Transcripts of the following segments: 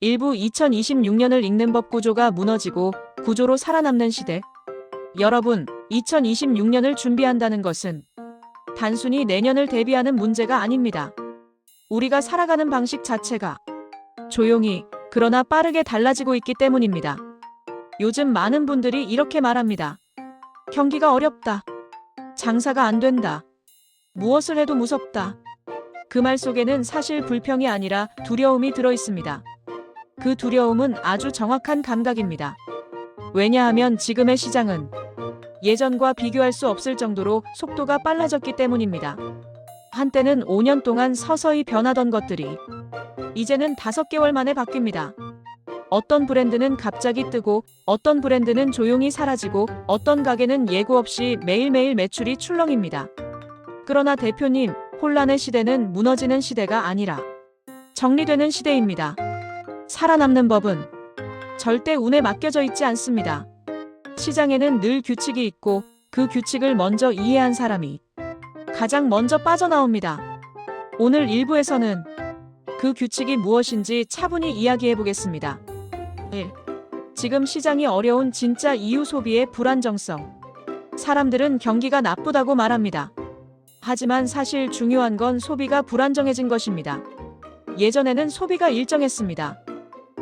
일부 2026년을 읽는 법 구조가 무너지고 구조로 살아남는 시대. 여러분, 2026년을 준비한다는 것은 단순히 내년을 대비하는 문제가 아닙니다. 우리가 살아가는 방식 자체가 조용히 그러나 빠르게 달라지고 있기 때문입니다. 요즘 많은 분들이 이렇게 말합니다. 경기가 어렵다. 장사가 안 된다. 무엇을 해도 무섭다. 그 말 속에는 사실 불평이 아니라 두려움이 들어 있습니다. 그 두려움은 아주 정확한 감각입니다. 왜냐하면 지금의 시장은 예전과 비교할 수 없을 정도로 속도가 빨라졌기 때문입니다. 한때는 5년 동안 서서히 변하던 것들이 이제는 5개월 만에 바뀝니다. 어떤 브랜드는 갑자기 뜨고 어떤 브랜드는 조용히 사라지고 어떤 가게는 예고 없이 매일매일 매출이 출렁입니다. 그러나 대표님, 혼란의 시대는 무너지는 시대가 아니라 정리되는 시대입니다. 살아남는 법은 절대 운에 맡겨져 있지 않습니다. 시장에는 늘 규칙이 있고 그 규칙을 먼저 이해한 사람이 가장 먼저 빠져나옵니다. 오늘 1부에서는 그 규칙이 무엇인지 차분히 이야기해 보겠습니다. 1. 지금 시장이 어려운 진짜 이유 소비의 불안정성. 사람들은 경기가 나쁘다고 말합니다. 하지만 사실 중요한 건 소비가 불안정해진 것입니다. 예전에는 소비가 일정했습니다.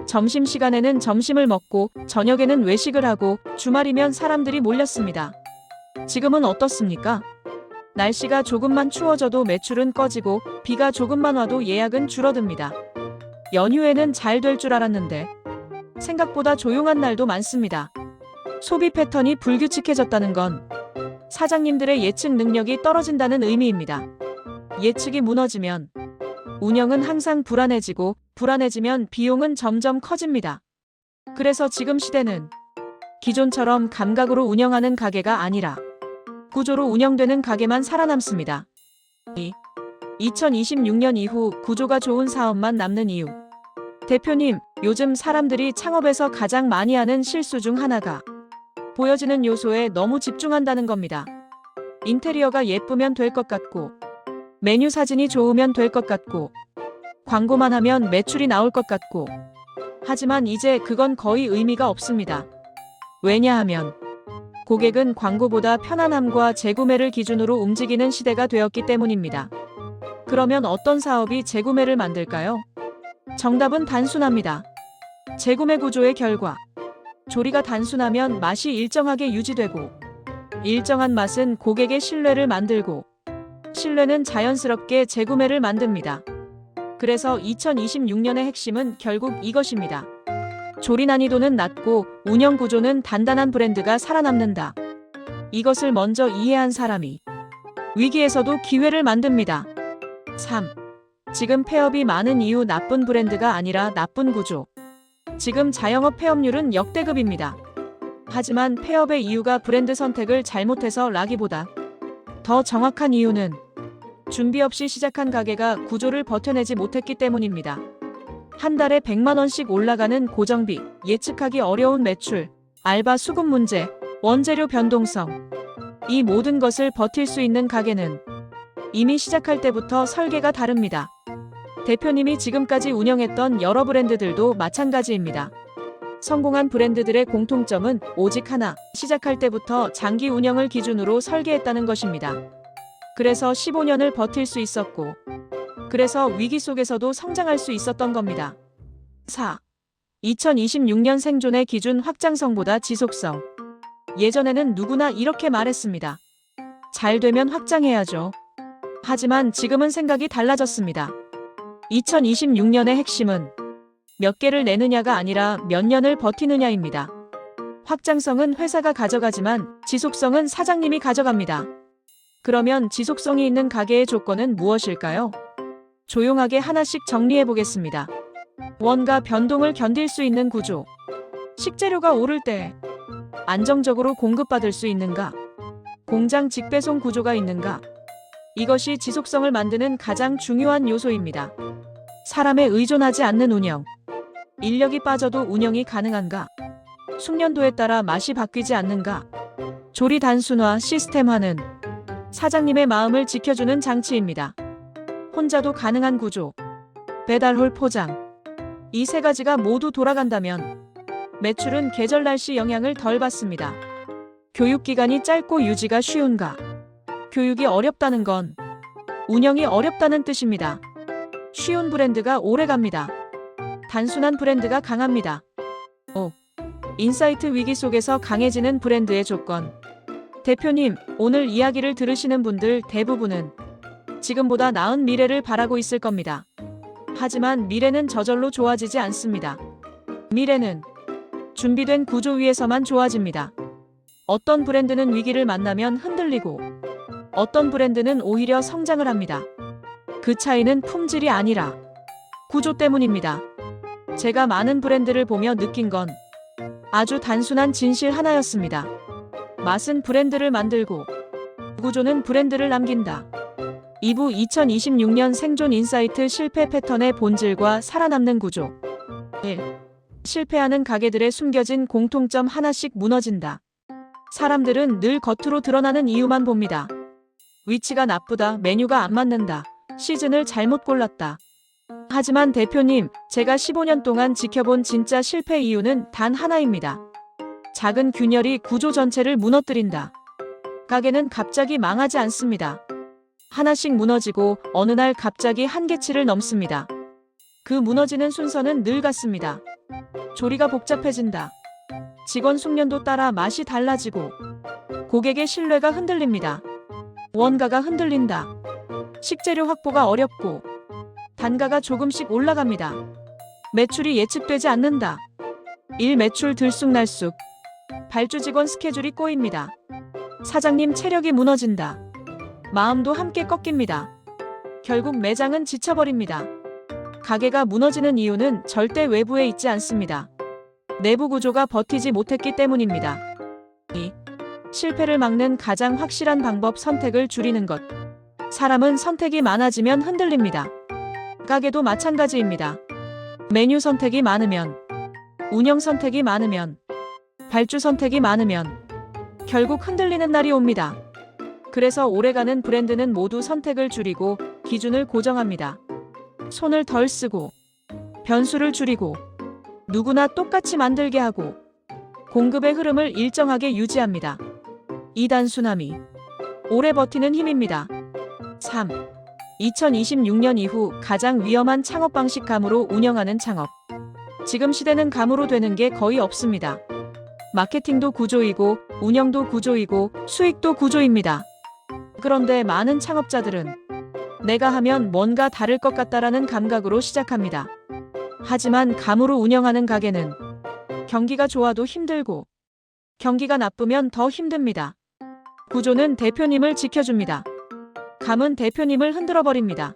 점심시간에는 점심을 먹고 저녁에는 외식을 하고 주말이면 사람들이 몰렸습니다. 지금은 어떻습니까? 날씨가 조금만 추워져도 매출은 꺼지고 비가 조금만 와도 예약은 줄어듭니다. 연휴에는 잘 될 줄 알았는데 생각보다 조용한 날도 많습니다. 소비 패턴이 불규칙해졌다는 건 사장님들의 예측 능력이 떨어진다는 의미입니다. 예측이 무너지면 운영은 항상 불안해지고 불안해지면 비용은 점점 커집니다. 그래서 지금 시대는 기존처럼 감각으로 운영하는 가게가 아니라 구조로 운영되는 가게만 살아남습니다. 2. 2026년 이후 구조가 좋은 사업만 남는 이유. 대표님, 요즘 사람들이 창업에서 가장 많이 하는 실수 중 하나가 보여지는 요소에 너무 집중한다는 겁니다. 인테리어가 예쁘면 될 것 같고 메뉴 사진이 좋으면 될 것 같고 광고만 하면 매출이 나올 것 같고 하지만 이제 그건 거의 의미가 없습니다. 왜냐하면 고객은 광고보다 편안함과 재구매를 기준으로 움직이는 시대가 되었기 때문입니다. 그러면 어떤 사업이 재구매를 만들까요? 정답은 단순합니다. 재구매 구조의 결과. 조리가 단순하면 맛이 일정하게 유지되고 일정한 맛은 고객의 신뢰를 만들고 신뢰는 자연스럽게 재구매를 만듭니다. 그래서 2026년의 핵심은 결국 이것입니다. 조리 난이도는 낮고 운영 구조는 단단한 브랜드가 살아남는다. 이것을 먼저 이해한 사람이 위기에서도 기회를 만듭니다. 3. 지금 폐업이 많은 이유. 나쁜 브랜드가 아니라 나쁜 구조. 지금 자영업 폐업률은 역대급입니다. 하지만 폐업의 이유가 브랜드 선택을 잘못해서라기보다 더 정확한 이유는 준비 없이 시작한 가게가 구조를 버텨내지 못했기 때문입니다. 한 달에 100만 원씩 올라가는 고정비, 예측하기 어려운 매출, 알바 수급 문제, 원재료 변동성. 이 모든 것을 버틸 수 있는 가게는 이미 시작할 때부터 설계가 다릅니다. 대표님이 지금까지 운영했던 여러 브랜드들도 마찬가지입니다. 성공한 브랜드들의 공통점은 오직 하나, 시작할 때부터 장기 운영을 기준으로 설계했다는 것입니다. 그래서 15년을 버틸 수 있었고, 그래서 위기 속에서도 성장할 수 있었던 겁니다. 4. 2026년 생존의 기준. 확장성보다 지속성. 예전에는 누구나 이렇게 말했습니다. 잘 되면 확장해야죠. 하지만 지금은 생각이 달라졌습니다. 2026년의 핵심은 몇 개를 내느냐가 아니라 몇 년을 버티느냐입니다. 확장성은 회사가 가져가지만 지속성은 사장님이 가져갑니다. 그러면 지속성이 있는 가게의 조건은 무엇일까요? 조용하게 하나씩 정리해 보겠습니다. 원가 변동을 견딜 수 있는 구조. 식재료가 오를 때 안정적으로 공급받을 수 있는가? 공장 직배송 구조가 있는가? 이것이 지속성을 만드는 가장 중요한 요소입니다. 사람에 의존하지 않는 운영. 인력이 빠져도 운영이 가능한가? 숙련도에 따라 맛이 바뀌지 않는가? 조리 단순화, 시스템화는 사장님의 마음을 지켜주는 장치입니다. 혼자도 가능한 구조. 배달홀 포장. 이 세 가지가 모두 돌아간다면 매출은 계절 날씨 영향을 덜 받습니다. 교육기간이 짧고 유지가 쉬운가? 교육이 어렵다는 건 운영이 어렵다는 뜻입니다. 쉬운 브랜드가 오래갑니다. 단순한 브랜드가 강합니다. 5. 인사이트 위기 속에서 강해지는 브랜드의 조건. 대표님, 오늘 이야기를 들으시는 분들 대부분은 지금보다 나은 미래를 바라고 있을 겁니다. 하지만 미래는 저절로 좋아지지 않습니다. 미래는 준비된 구조 위에서만 좋아집니다. 어떤 브랜드는 위기를 만나면 흔들리고 어떤 브랜드는 오히려 성장을 합니다. 그 차이는 품질이 아니라 구조 때문입니다. 제가 많은 브랜드를 보며 느낀 건 아주 단순한 진실 하나였습니다. 맛은 브랜드를 만들고 구조는 브랜드를 남긴다. 2부 2026년 생존 인사이트 실패 패턴의 본질과 살아남는 구조. 1. 실패하는 가게들의 숨겨진 공통점 하나씩 무너진다. 사람들은 늘 겉으로 드러나는 이유만 봅니다. 위치가 나쁘다, 메뉴가 안 맞는다, 시즌을 잘못 골랐다. 하지만 대표님, 제가 15년 동안 지켜본 진짜 실패 이유는 단 하나입니다. 작은 균열이 구조 전체를 무너뜨린다. 가게는 갑자기 망하지 않습니다. 하나씩 무너지고 어느 날 갑자기 한계치를 넘습니다. 그 무너지는 순서는 늘 같습니다. 조리가 복잡해진다. 직원 숙련도 따라 맛이 달라지고 고객의 신뢰가 흔들립니다. 원가가 흔들린다. 식재료 확보가 어렵고 단가가 조금씩 올라갑니다. 매출이 예측되지 않는다. 일 매출 들쑥날쑥. 발주 직원 스케줄이 꼬입니다. 사장님 체력이 무너진다. 마음도 함께 꺾입니다. 결국 매장은 지쳐버립니다. 가게가 무너지는 이유는 절대 외부에 있지 않습니다. 내부 구조가 버티지 못했기 때문입니다. 2. 실패를 막는 가장 확실한 방법 선택을 줄이는 것. 사람은 선택이 많아지면 흔들립니다. 가게도 마찬가지입니다. 메뉴 선택이 많으면, 운영 선택이 많으면, 발주 선택이 많으면 결국 흔들리는 날이 옵니다. 그래서 오래가는 브랜드는 모두 선택을 줄이고 기준을 고정합니다. 손을 덜 쓰고 변수를 줄이고 누구나 똑같이 만들게 하고 공급의 흐름을 일정하게 유지합니다. 이 단순함이 오래 버티는 힘입니다. 3. 2026년 이후 가장 위험한 창업 방식 감으로 운영하는 창업. 지금 시대는 감으로 되는 게 거의 없습니다. 마케팅도 구조이고 운영도 구조이고 수익도 구조입니다. 그런데 많은 창업자들은 내가 하면 뭔가 다를 것 같다라는 감각으로 시작합니다. 하지만 감으로 운영하는 가게는 경기가 좋아도 힘들고 경기가 나쁘면 더 힘듭니다. 구조는 대표님을 지켜줍니다. 감은 대표님을 흔들어버립니다.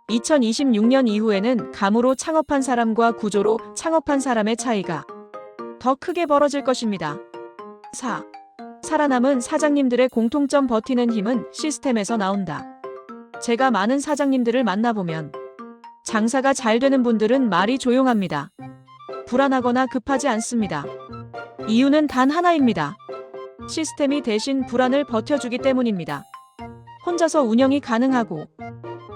2026년 이후에는 감으로 창업한 사람과 구조로 창업한 사람의 차이가 더 크게 벌어질 것입니다. 4. 살아남은 사장님들의 공통점 버티는 힘은 시스템에서 나온다. 제가 많은 사장님들을 만나보면 장사가 잘 되는 분들은 말이 조용합니다. 불안하거나 급하지 않습니다. 이유는 단 하나입니다. 시스템이 대신 불안을 버텨주기 때문입니다. 혼자서 운영이 가능하고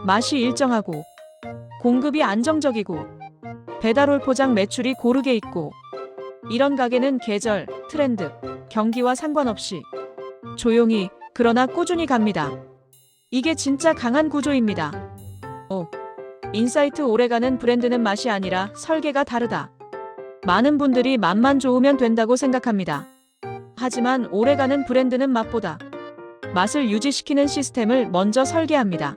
맛이 일정하고 공급이 안정적이고 배달올 포장 매출이 고르게 있고 이런 가게는 계절, 트렌드, 경기와 상관없이 조용히 그러나 꾸준히 갑니다. 이게 진짜 강한 구조입니다. 5. 인사이트 오래가는 브랜드는 맛이 아니라 설계가 다르다. 많은 분들이 맛만 좋으면 된다고 생각합니다. 하지만 오래가는 브랜드는 맛보다 맛을 유지시키는 시스템을 먼저 설계합니다.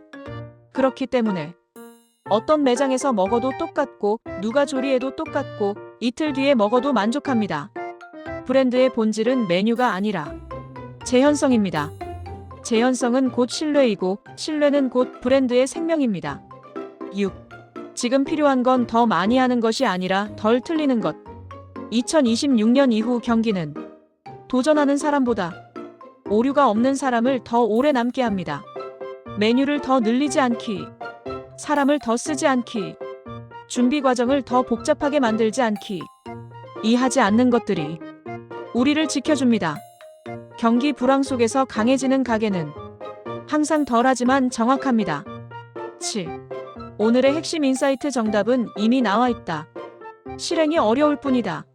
그렇기 때문에 어떤 매장에서 먹어도 똑같고 누가 조리해도 똑같고 이틀 뒤에 먹어도 만족합니다. 브랜드의 본질은 메뉴가 아니라 재현성입니다. 재현성은 곧 신뢰이고 신뢰는 곧 브랜드의 생명입니다. 6. 지금 필요한 건 더 많이 하는 것이 아니라 덜 틀리는 것. 2026년 이후 경기는 도전하는 사람보다 오류가 없는 사람을 더 오래 남게 합니다. 메뉴를 더 늘리지 않기, 사람을 더 쓰지 않기, 준비 과정을 더 복잡하게 만들지 않기. 이 하지 않는 것들이 우리를 지켜줍니다. 경기 불황 속에서 강해지는 가게는 항상 덜하지만 정확합니다. 7. 오늘의 핵심 인사이트 정답은 이미 나와 있다. 실행이 어려울 뿐이다.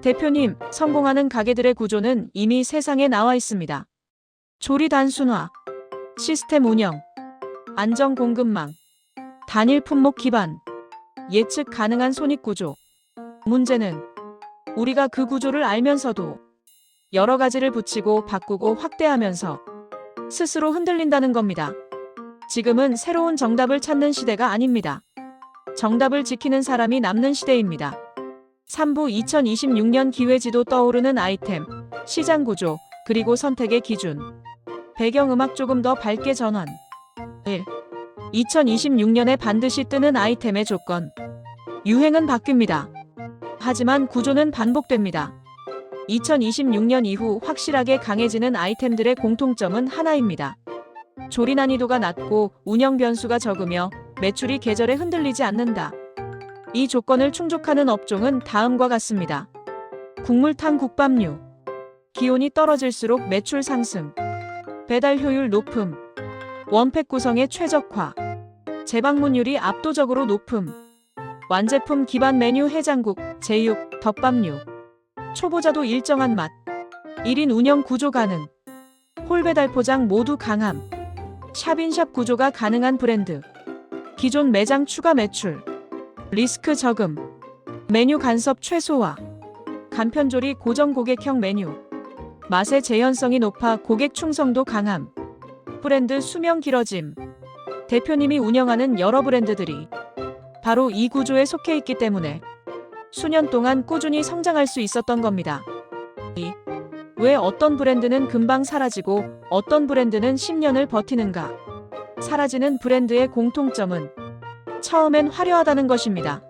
대표님, 성공하는 가게들의 구조는 이미 세상에 나와 있습니다. 조리 단순화, 시스템 운영, 안정 공급망, 단일 품목 기반, 예측 가능한 손익 구조. 문제는 우리가 그 구조를 알면서도 여러 가지를 붙이고 바꾸고 확대하면서 스스로 흔들린다는 겁니다. 지금은 새로운 정답을 찾는 시대가 아닙니다. 정답을 지키는 사람이 남는 시대입니다. 3부 2026년 기회지도 떠오르는 아이템, 시장 구조, 그리고 선택의 기준. 배경음악 조금 더 밝게 전환. 1. 2026년에 반드시 뜨는 아이템의 조건. 유행은 바뀝니다. 하지만 구조는 반복됩니다. 2026년 이후 확실하게 강해지는 아이템들의 공통점은 하나입니다. 조리 난이도가 낮고 운영 변수가 적으며 매출이 계절에 흔들리지 않는다. 이 조건을 충족하는 업종은 다음과 같습니다. 국물탕 국밥류. 기온이 떨어질수록 매출 상승. 배달 효율 높음. 원팩 구성의 최적화. 재방문율이 압도적으로 높음. 완제품 기반 메뉴 해장국, 제육, 덮밥류. 초보자도 일정한 맛. 1인 운영 구조 가능. 홀배달 포장 모두 강함. 샵인샵 구조가 가능한 브랜드. 기존 매장 추가 매출. 리스크 저금. 메뉴 간섭 최소화. 간편조리 고정 고객형 메뉴. 맛의 재현성이 높아 고객 충성도 강함. 브랜드 수명 길어짐. 대표님이 운영하는 여러 브랜드들이 바로 이 구조에 속해 있기 때문에 수년 동안 꾸준히 성장할 수 있었던 겁니다. 왜 어떤 브랜드는 금방 사라지고 어떤 브랜드는 10년을 버티는가? 사라지는 브랜드의 공통점은 처음엔 화려하다는 것입니다.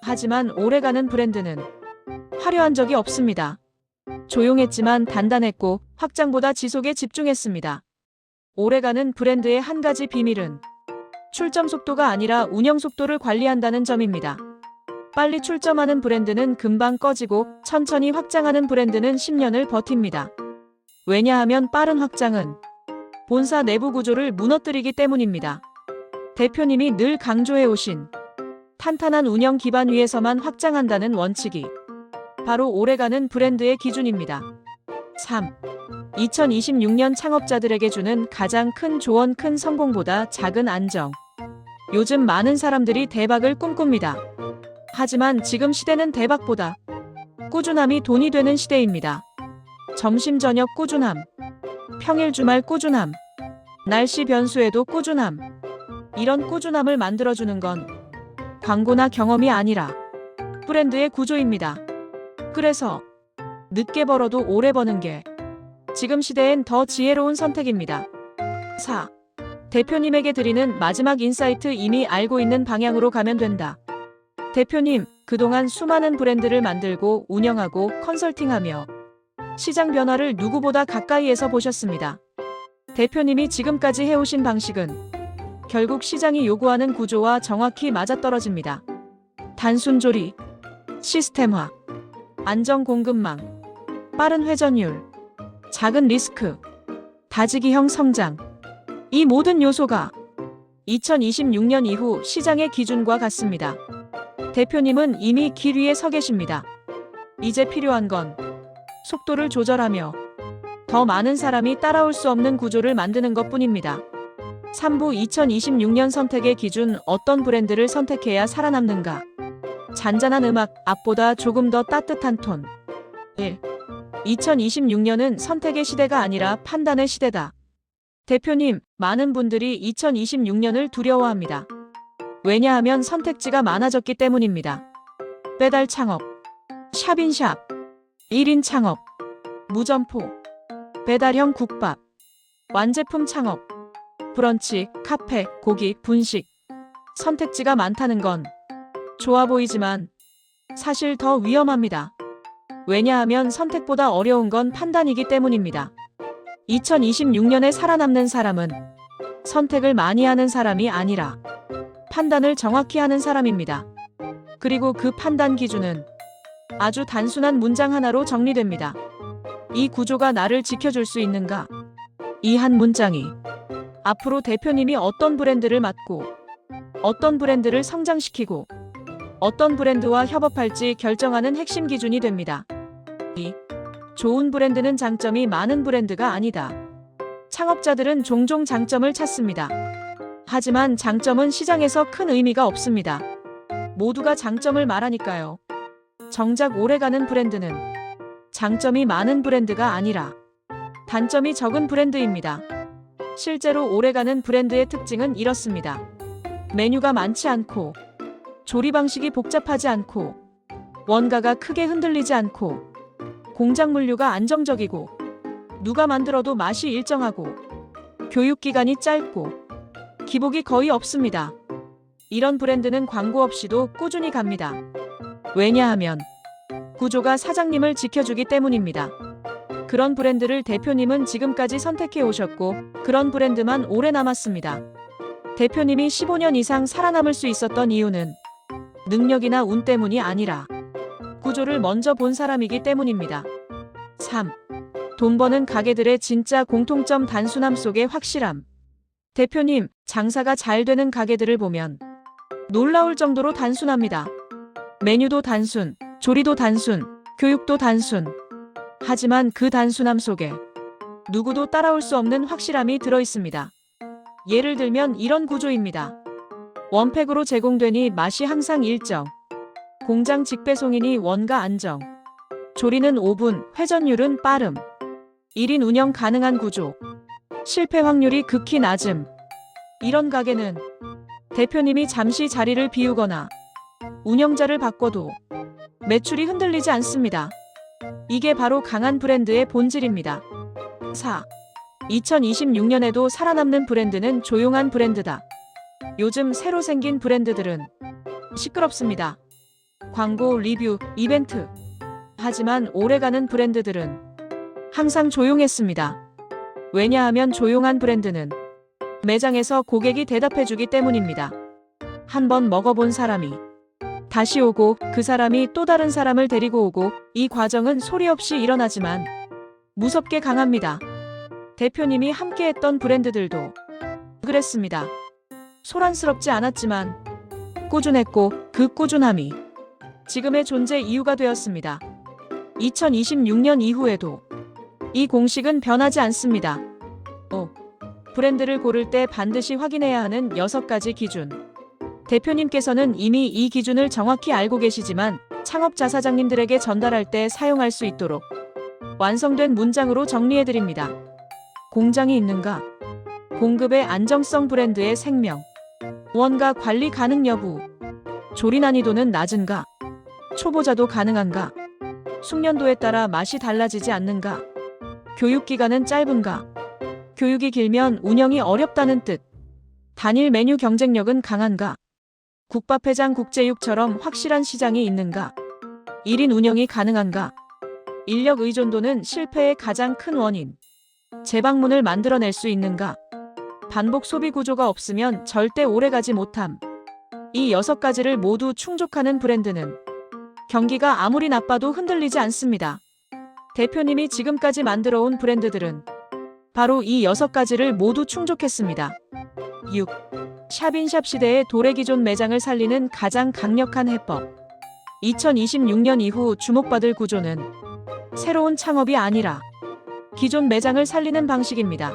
하지만 오래가는 브랜드는 화려한 적이 없습니다. 조용했지만 단단했고 확장보다 지속에 집중했습니다. 오래가는 브랜드의 한 가지 비밀은 출점 속도가 아니라 운영 속도를 관리한다는 점입니다. 빨리 출점하는 브랜드는 금방 꺼지고 천천히 확장하는 브랜드는 10년을 버팁니다. 왜냐하면 빠른 확장은 본사 내부 구조를 무너뜨리기 때문입니다. 대표님이 늘 강조해 오신 탄탄한 운영 기반 위에서만 확장한다는 원칙이 바로 오래가는 브랜드의 기준입니다. 3. 2026년 창업자들에게 주는 가장 큰 조언. 큰 성공보다 작은 안정. 요즘 많은 사람들이 대박을 꿈꿉니다. 하지만 지금 시대는 대박보다 꾸준함이 돈이 되는 시대입니다. 점심 저녁 꾸준함. 평일 주말 꾸준함. 날씨 변수에도 꾸준함. 이런 꾸준함을 만들어주는 건 광고나 경험이 아니라 브랜드의 구조입니다. 그래서 늦게 벌어도 오래 버는 게 지금 시대엔 더 지혜로운 선택입니다. 4. 대표님에게 드리는 마지막 인사이트. 이미 알고 있는 방향으로 가면 된다. 대표님, 그동안 수많은 브랜드를 만들고 운영하고 컨설팅하며 시장 변화를 누구보다 가까이에서 보셨습니다. 대표님이 지금까지 해오신 방식은 결국 시장이 요구하는 구조와 정확히 맞아떨어집니다. 단순 조리, 시스템화, 안정 공급망, 빠른 회전율, 작은 리스크, 다지기형 성장. 이 모든 요소가 2026년 이후 시장의 기준과 같습니다. 대표님은 이미 길 위에 서 계십니다. 이제 필요한 건 속도를 조절하며 더 많은 사람이 따라올 수 없는 구조를 만드는 것뿐입니다. 3부 2026년 선택의 기준. 어떤 브랜드를 선택해야 살아남는가? 잔잔한 음악, 앞보다 조금 더 따뜻한 톤. 1. 2026년은 선택의 시대가 아니라 판단의 시대다. 대표님, 많은 분들이 2026년을 두려워합니다. 왜냐하면 선택지가 많아졌기 때문입니다. 배달 창업, 샵인샵, 1인 창업, 무점포, 배달형 국밥, 완제품 창업, 브런치, 카페, 고기, 분식. 선택지가 많다는 건 좋아 보이지만 사실 더 위험합니다. 왜냐하면 선택보다 어려운 건 판단이기 때문입니다. 2026년에 살아남는 사람은 선택을 많이 하는 사람이 아니라 판단을 정확히 하는 사람입니다. 그리고 그 판단 기준은 아주 단순한 문장 하나로 정리됩니다. 이 구조가 나를 지켜줄 수 있는가? 이 한 문장이 앞으로 대표님이 어떤 브랜드를 맡고 어떤 브랜드를 성장시키고 어떤 브랜드와 협업할지 결정하는 핵심 기준이 됩니다. 2. 좋은 브랜드는 장점이 많은 브랜드가 아니다. 창업자들은 종종 장점을 찾습니다. 하지만 장점은 시장에서 큰 의미가 없습니다. 모두가 장점을 말하니까요. 정작 오래가는 브랜드는 장점이 많은 브랜드가 아니라 단점이 적은 브랜드입니다. 실제로 오래가는 브랜드의 특징은 이렇습니다. 메뉴가 많지 않고, 조리 방식이 복잡하지 않고, 원가가 크게 흔들리지 않고, 공장 물류가 안정적이고, 누가 만들어도 맛이 일정하고, 교육 기간이 짧고, 기복이 거의 없습니다. 이런 브랜드는 광고 없이도 꾸준히 갑니다. 왜냐하면 구조가 사장님을 지켜주기 때문입니다. 그런 브랜드를 대표님은 지금까지 선택해 오셨고 그런 브랜드만 오래 남았습니다. 대표님이 15년 이상 살아남을 수 있었던 이유는 능력이나 운 때문이 아니라 구조를 먼저 본 사람이기 때문입니다. 3. 돈 버는 가게들의 진짜 공통점 단순함 속의 확실함. 대표님, 장사가 잘 되는 가게들을 보면 놀라울 정도로 단순합니다. 메뉴도 단순, 조리도 단순, 교육도 단순. 하지만 그 단순함 속에 누구도 따라올 수 없는 확실함이 들어있습니다. 예를 들면 이런 구조입니다. 원팩으로 제공되니 맛이 항상 일정. 공장 직배송이니 원가 안정. 조리는 5분, 회전율은 빠름. 1인 운영 가능한 구조. 실패 확률이 극히 낮음. 이런 가게는 대표님이 잠시 자리를 비우거나 운영자를 바꿔도 매출이 흔들리지 않습니다. 이게 바로 강한 브랜드의 본질입니다. 4. 2026년에도 살아남는 브랜드는 조용한 브랜드다. 요즘 새로 생긴 브랜드들은 시끄럽습니다. 광고, 리뷰, 이벤트. 하지만 오래가는 브랜드들은 항상 조용했습니다. 왜냐하면 조용한 브랜드는 매장에서 고객이 대답해주기 때문입니다. 한번 먹어본 사람이 다시 오고 그 사람이 또 다른 사람을 데리고 오고 이 과정은 소리 없이 일어나지만 무섭게 강합니다. 대표님이 함께했던 브랜드들도 그랬습니다. 소란스럽지 않았지만 꾸준했고 그 꾸준함이 지금의 존재 이유가 되었습니다. 2026년 이후에도 이 공식은 변하지 않습니다. 5. 브랜드를 고를 때 반드시 확인해야 하는 6가지 기준. 대표님께서는 이미 이 기준을 정확히 알고 계시지만 창업자 사장님들에게 전달할 때 사용할 수 있도록 완성된 문장으로 정리해드립니다. 공장이 있는가? 공급의 안정성, 브랜드의 생명. 원가 관리 가능 여부. 조리 난이도는 낮은가? 초보자도 가능한가? 숙련도에 따라 맛이 달라지지 않는가? 교육 기간은 짧은가? 교육이 길면 운영이 어렵다는 뜻. 단일 메뉴 경쟁력은 강한가? 국밥회장 국제육처럼 확실한 시장이 있는가? 1인 운영이 가능한가? 인력 의존도는 실패의 가장 큰 원인. 재방문을 만들어낼 수 있는가? 반복 소비 구조가 없으면 절대 오래가지 못함. 이 6가지를 모두 충족하는 브랜드는 경기가 아무리 나빠도 흔들리지 않습니다. 대표님이 지금까지 만들어온 브랜드들은 바로 이 6가지를 모두 충족했습니다. 6. 샵인샵 시대의 도래기존 매장을 살리는 가장 강력한 해법. 2026년 이후 주목받을 구조는 새로운 창업이 아니라 기존 매장을 살리는 방식입니다.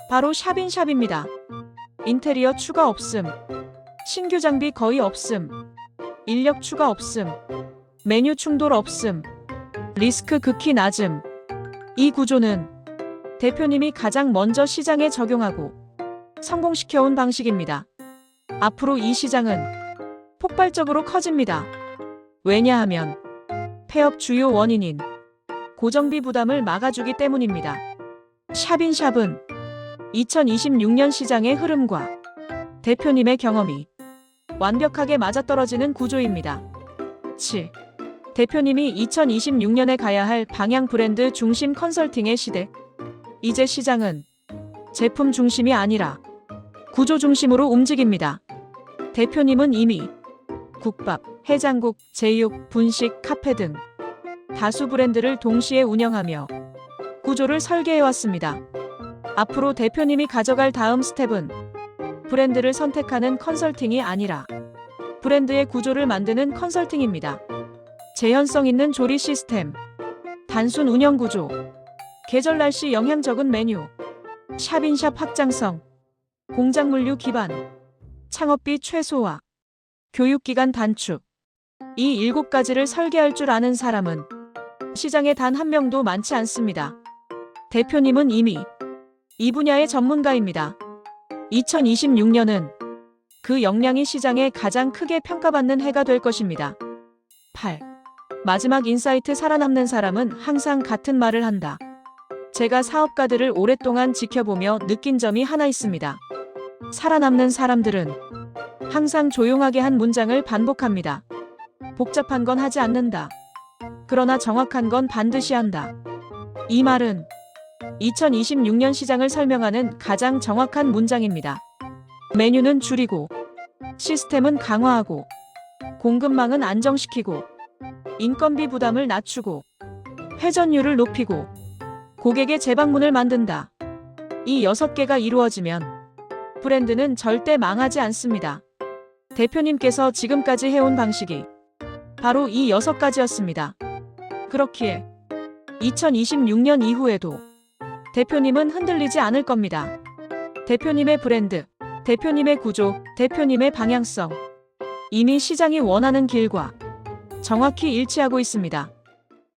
바로 샵인샵입니다. 인테리어 추가 없음. 신규 장비 거의 없음. 인력 추가 없음. 메뉴 충돌 없음. 리스크 극히 낮음. 이 구조는 대표님이 가장 먼저 시장에 적용하고 성공시켜온 방식입니다. 앞으로 이 시장은 폭발적으로 커집니다. 왜냐하면 폐업 주요 원인인 고정비 부담을 막아주기 때문입니다. 샵인샵은 2026년 시장의 흐름과 대표님의 경험이 완벽하게 맞아떨어지는 구조입니다. 7. 대표님이 2026년에 가야 할 방향. 브랜드 중심 컨설팅의 시대. 이제 시장은 제품 중심이 아니라 구조 중심으로 움직입니다. 대표님은 이미 국밥, 해장국, 제육, 분식, 카페 등 다수 브랜드를 동시에 운영하며 구조를 설계해왔습니다. 앞으로 대표님이 가져갈 다음 스텝은 브랜드를 선택하는 컨설팅이 아니라 브랜드의 구조를 만드는 컨설팅입니다. 재현성 있는 조리 시스템, 단순 운영 구조, 계절 날씨 영향 적은 메뉴, 샵인샵 확장성, 공장 물류 기반, 창업비 최소화, 교육기간 단축. 이 7가지를 설계할 줄 아는 사람은 시장에 단 한 명도 많지 않습니다. 대표님은 이미 이 분야의 전문가입니다. 2026년은 그 역량이 시장에 가장 크게 평가받는 해가 될 것입니다. 8. 마지막 인사이트. 살아남는 사람은 항상 같은 말을 한다. 제가 사업가들을 오랫동안 지켜보며 느낀 점이 하나 있습니다. 살아남는 사람들은 항상 조용하게 한 문장을 반복합니다. 복잡한 건 하지 않는다. 그러나 정확한 건 반드시 한다. 이 말은 2026년 시장을 설명하는 가장 정확한 문장입니다. 메뉴는 줄이고, 시스템은 강화하고, 공급망은 안정시키고, 인건비 부담을 낮추고, 회전율을 높이고, 고객의 재방문을 만든다. 이 6개가 이루어지면 브랜드는 절대 망하지 않습니다. 대표님께서 지금까지 해온 방식이 바로 이 6가지였습니다. 그렇기에 2026년 이후에도 대표님은 흔들리지 않을 겁니다. 대표님의 브랜드, 대표님의 구조, 대표님의 방향성. 이미 시장이 원하는 길과 정확히 일치하고 있습니다.